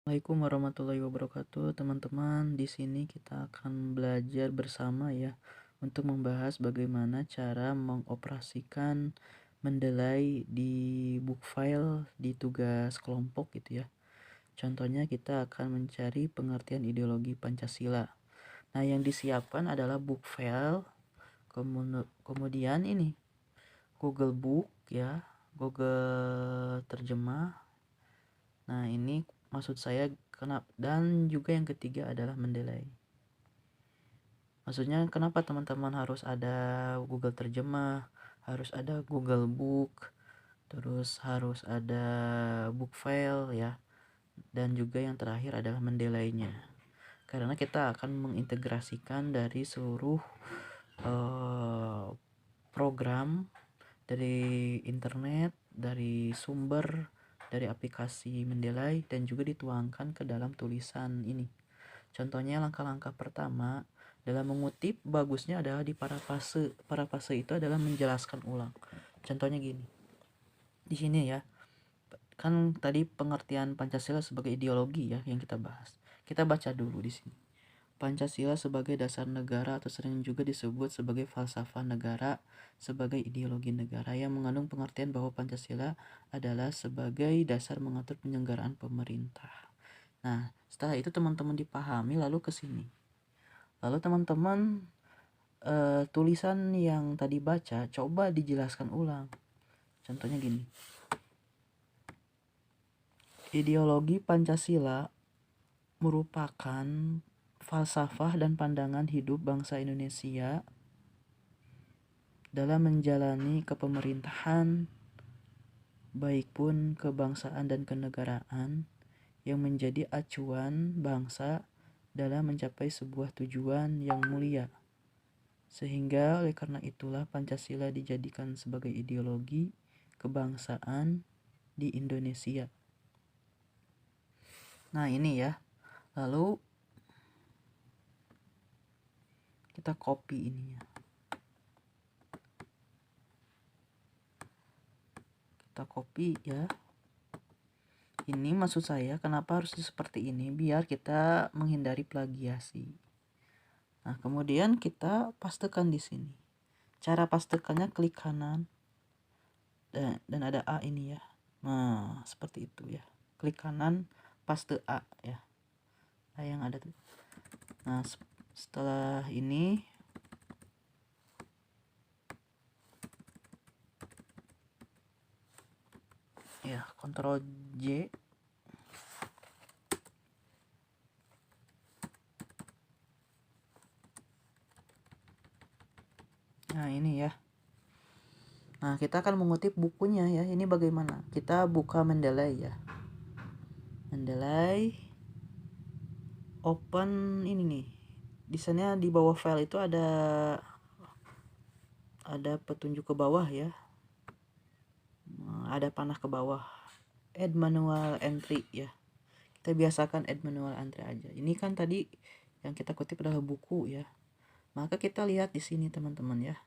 Assalamualaikum warahmatullahi wabarakatuh, teman-teman. Di sini kita akan belajar bersama ya untuk membahas bagaimana cara mengoperasikan Mendeley di book file di tugas kelompok gitu ya. Contohnya kita akan mencari pengertian ideologi Pancasila. Nah, yang disiapkan adalah book file, kemudian ini Google Book ya, Google Terjemah. Nah, ini maksud saya dan juga yang ketiga adalah Mendeley. Maksudnya kenapa teman-teman harus ada Google Terjemah, harus ada Google Book, terus harus ada book file ya, dan juga yang terakhir adalah Mendeley-nya. Karena kita akan mengintegrasikan dari seluruh program dari internet, dari sumber, dari aplikasi Mendeley, dan juga dituangkan ke dalam tulisan ini. Contohnya langkah-langkah pertama dalam mengutip bagusnya adalah di parafase. Parafase itu adalah menjelaskan ulang. Contohnya gini. Di sini ya. Kan tadi pengertian Pancasila sebagai ideologi ya yang kita bahas. Kita baca dulu di sini. Pancasila sebagai dasar negara atau sering juga disebut sebagai falsafah negara sebagai ideologi negara yang mengandung pengertian bahwa Pancasila adalah sebagai dasar mengatur penyelenggaraan pemerintah. Nah, setelah itu teman-teman dipahami lalu ke sini. Lalu teman-teman tulisan yang tadi baca coba dijelaskan ulang. Contohnya gini. Ideologi Pancasila merupakan falsafah dan pandangan hidup bangsa Indonesia dalam menjalani kepemerintahan baik pun kebangsaan dan kenegaraan yang menjadi acuan bangsa dalam mencapai sebuah tujuan yang mulia. Sehingga oleh karena itulah Pancasila dijadikan sebagai ideologi kebangsaan di Indonesia. Nah, ini ya. Lalu kita copy ini ya. Kita copy ya. Ini maksud saya kenapa harus seperti ini biar kita menghindari plagiasi. Nah, kemudian kita pastekan di sini. Cara pastekannya klik kanan dan ada A ini ya. Nah, seperti itu ya. Klik kanan paste A ya. A yang ada tuh. Nah, setelah ini ya, Ctrl J. Nah, ini ya. Nah, kita akan mengutip bukunya ya. Ini bagaimana? Kita buka Mendeley ya. Mendeley, open ini nih. Di sana di bawah file itu ada petunjuk ke bawah ya. Ada panah ke bawah. Add manual entry ya. Kita biasakan add manual entry aja. Ini kan tadi yang kita kutip adalah buku ya. Maka kita lihat di sini teman-teman ya.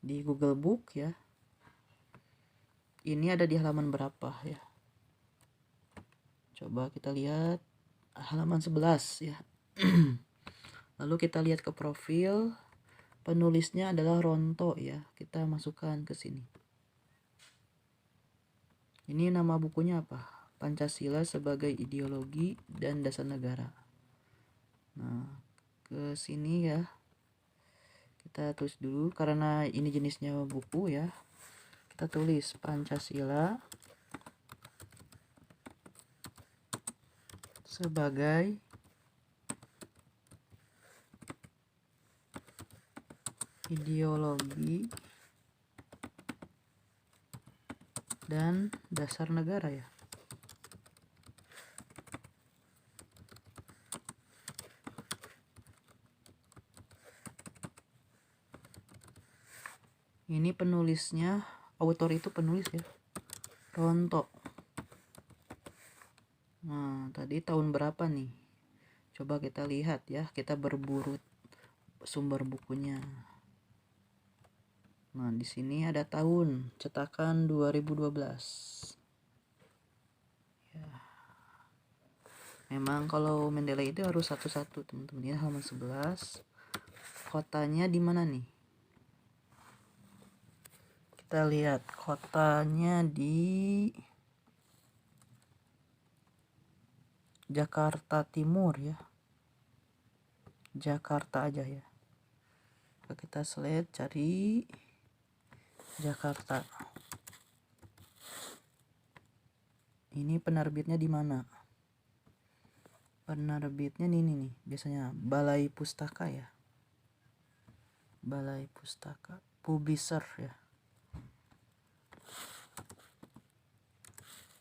Di Google Book ya. Ini ada di halaman berapa ya? Coba kita lihat halaman 11 ya. Lalu kita lihat ke profil. Penulisnya adalah Ronto ya. Kita masukkan ke sini. Ini nama bukunya apa? Pancasila sebagai ideologi dan dasar negara. Nah, ke sini ya. Kita tulis dulu karena ini jenisnya buku ya. Kita tulis Pancasila sebagai ideologi dan dasar negara ya. Ini penulisnya, autor itu penulis ya, Ronto. Nah, tadi tahun berapa nih? Coba kita lihat ya, kita berburu sumber bukunya. Nah, di sini ada tahun cetakan 2012. Ya. Memang kalau Mendeley itu harus satu-satu teman-teman. Ini halaman 11. Kotanya di mana nih? Kita lihat kotanya di Jakarta Timur ya. Jakarta aja ya. Kita select cari Jakarta. Ini penerbitnya di mana? Penerbitnya ini nih, biasanya Balai Pustaka ya. Balai Pustaka, publisher ya.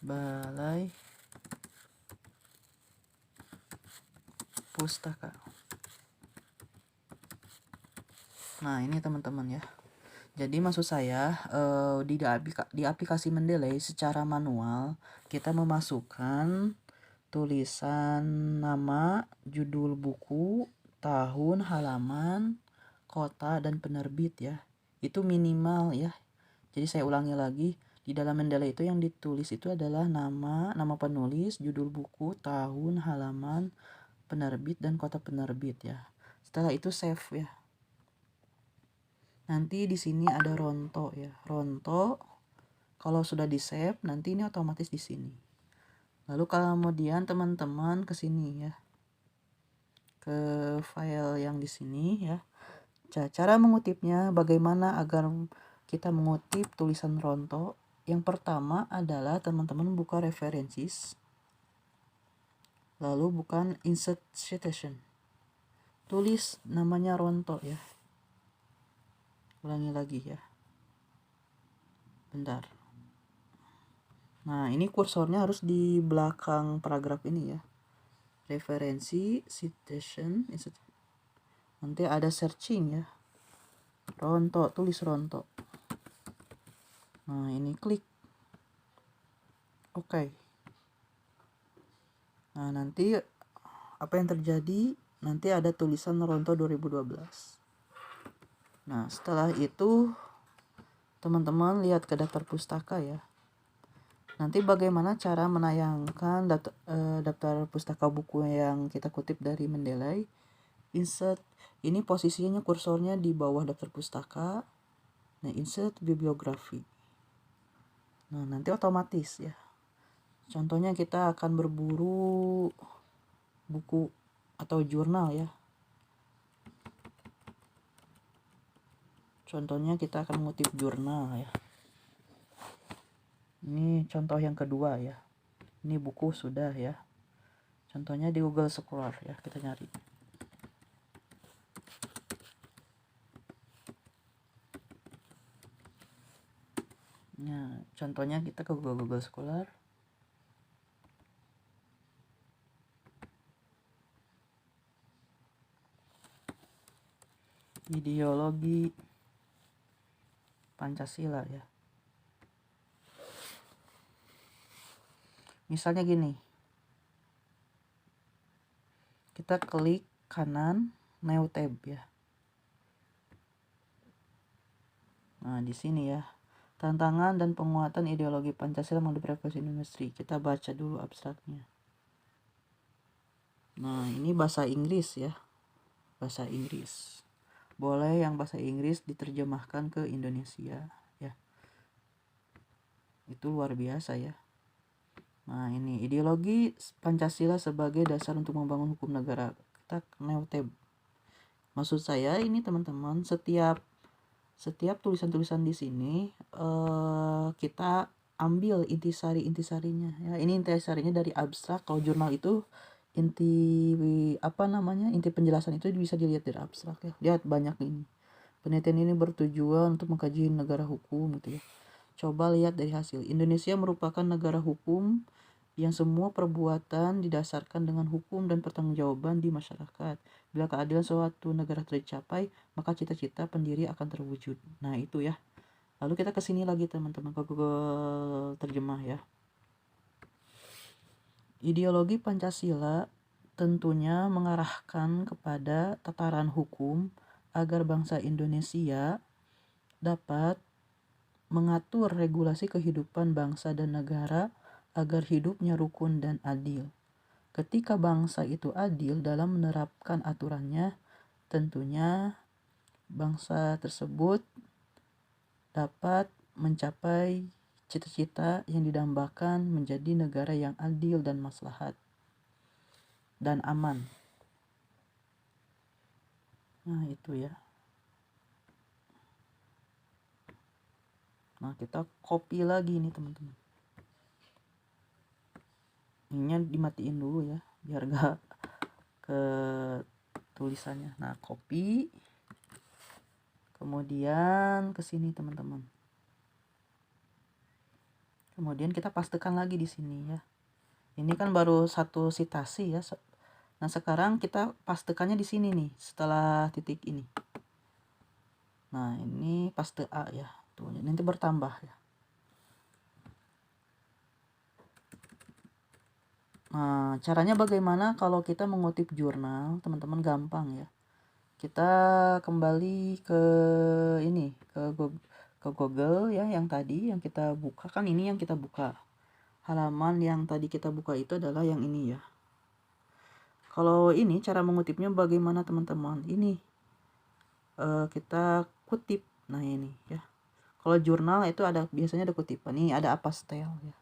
Balai Pustaka. Nah, ini teman-teman ya. Jadi maksud saya di aplikasi Mendeley secara manual kita memasukkan tulisan nama, judul buku, tahun, halaman, kota, dan penerbit ya. Itu minimal ya. Jadi saya ulangi lagi, di dalam Mendeley itu yang ditulis itu adalah nama penulis, judul buku, tahun, halaman, penerbit, dan kota penerbit ya. Setelah itu save ya. Nanti di sini ada ronto ya. Ronto kalau sudah di save nanti ini otomatis di sini. Lalu kemudian teman-teman ke sini ya. Ke file yang di sini ya. Cara mengutipnya bagaimana agar kita mengutip tulisan ronto? Yang pertama adalah teman-teman buka references. Lalu bukan insert citation. Tulis namanya ronto ya. Ulangi lagi ya. Bentar. Nah, ini kursornya harus di belakang paragraf ini ya. Referensi, citation, nanti ada searching ya. Ronto, tulis ronto. Nah, ini klik. Oke. Nah, nanti apa yang terjadi? Nanti ada tulisan ronto 2012. Nah, setelah itu teman-teman lihat ke daftar pustaka ya. Nanti bagaimana cara menayangkan daftar pustaka buku yang kita kutip dari Mendeley. Insert, ini posisinya kursornya di bawah daftar pustaka. Nah, insert bibliografi. Nah, nanti otomatis ya. Contohnya kita akan berburu buku atau jurnal ya. Contohnya kita akan mengutip jurnal ya. Ini contoh yang kedua ya. Ini buku sudah ya. Contohnya di Google Scholar ya, kita nyari. Nah, contohnya kita ke Google Scholar. Ideologi Pancasila ya. Misalnya gini. Kita klik kanan New Tab ya. Nah, di sini ya. Tantangan dan penguatan ideologi Pancasila melalui revolusi industri. Kita baca dulu abstraknya. Nah, ini bahasa Inggris ya. Bahasa Inggris. Boleh yang bahasa Inggris diterjemahkan ke Indonesia ya. Itu luar biasa ya. Nah, ini ideologi Pancasila sebagai dasar untuk membangun hukum negara. Kita New Tab. Maksud saya ini teman-teman, setiap tulisan-tulisan di sini kita ambil intisarinya ya. Ini intisarinya dari abstrak. Kalau jurnal itu inti penjelasan itu bisa dilihat dari abstrak ya. Lihat banyak ini. Penelitian ini bertujuan untuk mengkaji negara hukum gitu ya. Coba lihat dari hasil. Indonesia merupakan negara hukum yang semua perbuatan didasarkan dengan hukum dan pertanggungjawaban di masyarakat. Bila keadilan suatu negara tercapai, maka cita-cita pendiri akan terwujud. Nah, itu ya. Lalu kita ke sini lagi teman-teman, ke Google Terjemah ya. Ideologi Pancasila tentunya mengarahkan kepada tataran hukum agar bangsa Indonesia dapat mengatur regulasi kehidupan bangsa dan negara agar hidupnya rukun dan adil. Ketika bangsa itu adil dalam menerapkan aturannya, tentunya bangsa tersebut dapat mencapai cita-cita yang didambakan menjadi negara yang adil dan maslahat dan aman. Nah, itu ya. Nah, kita copy lagi nih teman-teman. Ininya dimatiin dulu ya, biar gak ke tulisannya. Nah, copy. Kemudian ke sini teman-teman. Kemudian kita pastekan lagi di sini ya. Ini kan baru satu citasi ya. Nah, sekarang kita pastekannya di sini nih setelah titik ini. Nah, ini paste A ya. Tuh, nanti bertambah ya. Nah, caranya bagaimana kalau kita mengutip jurnal, teman-teman gampang ya. Kita kembali ke ini, ke Google ya, yang tadi yang kita buka kan ini yang kita buka. Halaman yang tadi kita buka itu adalah yang ini ya. Kalau ini cara mengutipnya bagaimana teman-teman? Ini kita kutip. Nah, ini ya. Kalau jurnal itu ada biasanya ada kutipan. Nih ada apastel ya.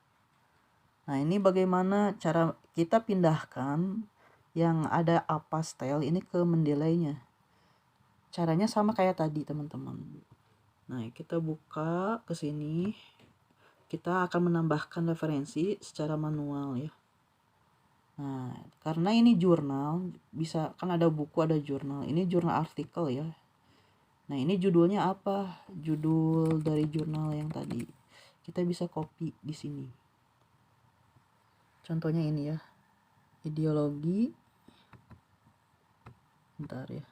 Nah, ini bagaimana cara kita pindahkan yang ada apastel ini ke Mendeleynya. Caranya sama kayak tadi teman-teman. Nah, kita buka ke sini. Kita akan menambahkan referensi secara manual ya. Nah, karena ini jurnal, bisa kan ada buku, ada jurnal. Ini jurnal artikel ya. Nah, ini judulnya apa? Judul dari jurnal yang tadi. Kita bisa copy di sini. Contohnya ini ya. Ideologi. Bentar ya.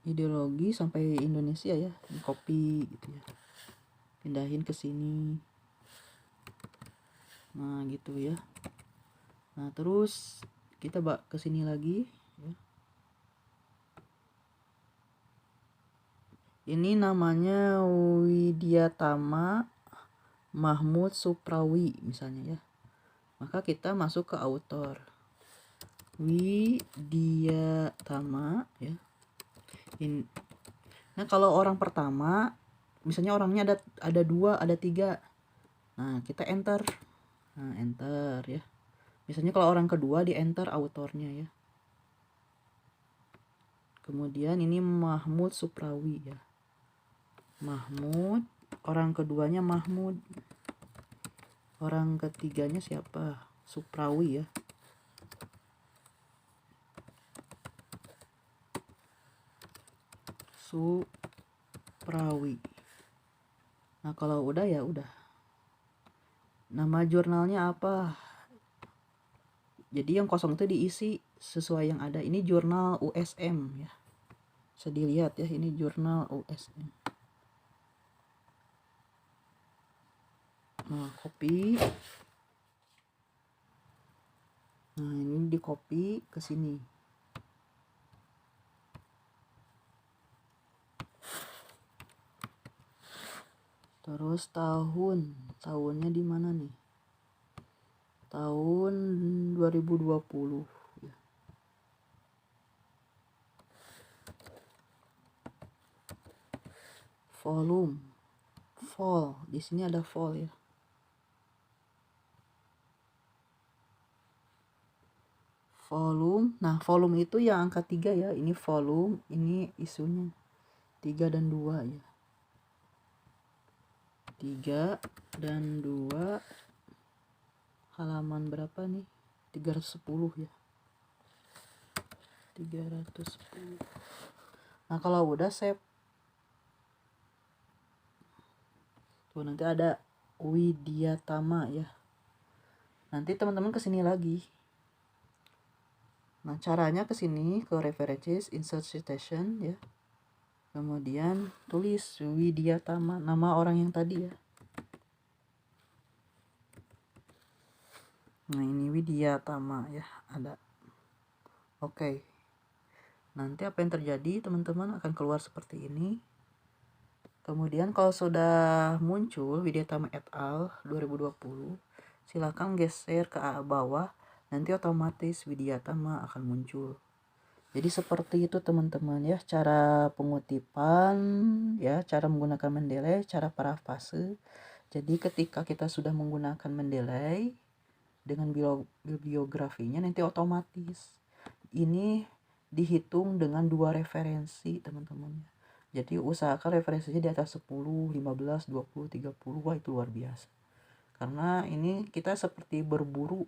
Ideologi sampai Indonesia ya, di copy gitu ya. Pindahin ke sini. Nah, gitu ya. Nah, terus kita ke sini lagi ya. Ini namanya Widyatama Mahmud Suprawi misalnya ya. Maka kita masuk ke author. Widyatama ya. Nah, kalau orang pertama misalnya orangnya ada 2, ada 3. Nah, kita enter. Nah, enter ya. Misalnya kalau orang kedua di enter autornya ya. Kemudian ini Mahmud Suprawi ya. Mahmud, orang keduanya Mahmud. Orang ketiganya siapa? Suprawi ya. Suprawi. Nah, kalau udah ya udah. Nama jurnalnya apa? Jadi yang kosong itu diisi sesuai yang ada. Ini jurnal USM ya. Bisa dilihat ya, ini jurnal USM. Nah, copy. Nah, ini di copy ke sini. Terus tahunnya di mana nih? Tahun 2020 ya. Volume, vol, di sini ada vol ya. Volume, nah volume itu yang angka 3 ya. Ini volume, ini isunya 3 dan 2 ya. 3 dan 2, halaman berapa nih? 310 ya. 310. Nah, kalau udah save. Tuh, nanti ada Widyatama ya. Nanti teman-teman kesini lagi. Nah, caranya kesini ke references, insert citation ya. Kemudian tulis Widyatama, nama orang yang tadi ya. Nah, ini Widyatama ya, ada. Oke. Nanti apa yang terjadi, teman-teman akan keluar seperti ini. Kemudian kalau sudah muncul Widyatama et al 2020, silakan geser ke bawah, nanti otomatis Widyatama akan muncul. Jadi seperti itu teman-teman ya, cara pengutipan ya, cara menggunakan Mendeley, cara parafrase. Jadi ketika kita sudah menggunakan Mendeley dengan bibliografinya, nanti otomatis ini dihitung dengan 2 referensi teman-teman. Jadi usahakan referensinya di atas 10, 15, 20, 30. Wah, itu luar biasa. Karena ini kita seperti berburu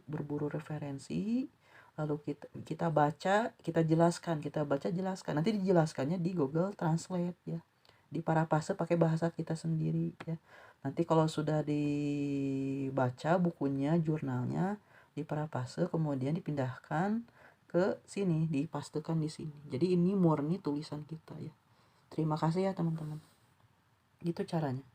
referensi, lalu kita baca, kita jelaskan, kita baca, jelaskan. Nanti dijelaskannya di Google Translate ya. Di parafrase pakai bahasa kita sendiri ya. Nanti kalau sudah dibaca bukunya, jurnalnya, di parafrase kemudian dipindahkan ke sini, dipastekan di sini. Jadi ini murni tulisan kita ya. Terima kasih ya teman-teman. Itu caranya.